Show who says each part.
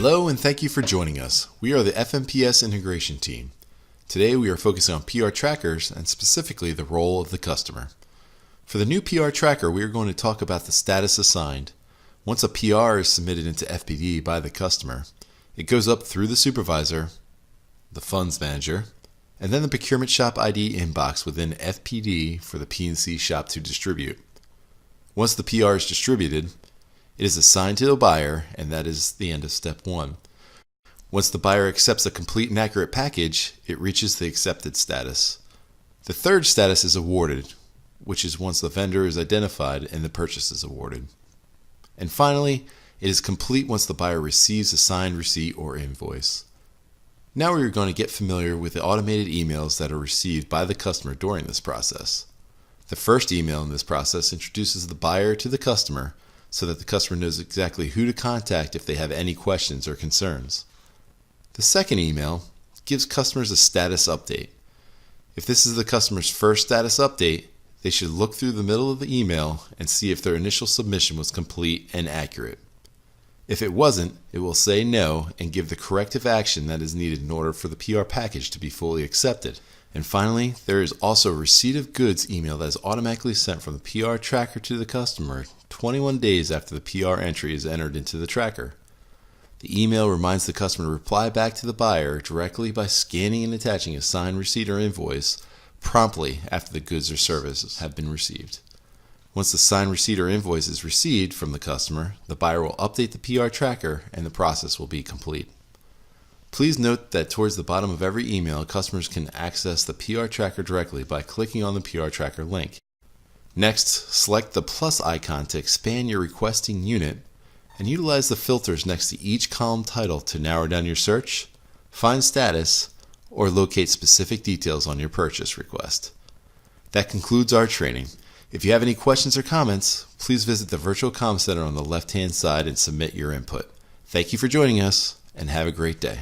Speaker 1: Hello and thank you for joining us. We are the FMPS integration team. Today we are focusing on PR trackers and specifically the role of the customer. For the new PR tracker, we are going to talk about the status assigned. Once a PR is submitted into FPD by the customer, it goes up through the supervisor, the funds manager, and then the procurement shop ID inbox within FPD for the P&C shop to distribute. Once the PR is distributed, it is assigned to the buyer, and that is the end of step 1. Once the buyer accepts a complete and accurate package, it reaches the accepted status. The third status is awarded, which is once the vendor is identified and the purchase is awarded. And finally, it is complete once the buyer receives a signed receipt or invoice. Now we are going to get familiar with the automated emails that are received by the customer during this process. The first email in this process introduces the buyer to the customer so that the customer knows exactly who to contact if they have any questions or concerns. The second email gives customers a status update. If this is the customer's first status update, they should look through the middle of the email and see if their initial submission was complete and accurate. If it wasn't, it will say no and give the corrective action that is needed in order for the PR package to be fully accepted. And finally, there is also a receipt of goods email that is automatically sent from the PR tracker to the customer 21 days after the PR entry is entered into the tracker. The email reminds the customer to reply back to the buyer directly by scanning and attaching a signed receipt or invoice promptly after the goods or services have been received. Once the signed receipt or invoice is received from the customer, the buyer will update the PR tracker and the process will be complete. Please note that towards the bottom of every email, customers can access the PR tracker directly by clicking on the PR tracker link. Next, select the plus icon to expand your requesting unit and utilize the filters next to each column title to narrow down your search, find status, or locate specific details on your purchase request. That concludes our training. If you have any questions or comments, please visit the Virtual Comm Center on the left-hand side and submit your input. Thank you for joining us, and have a great day.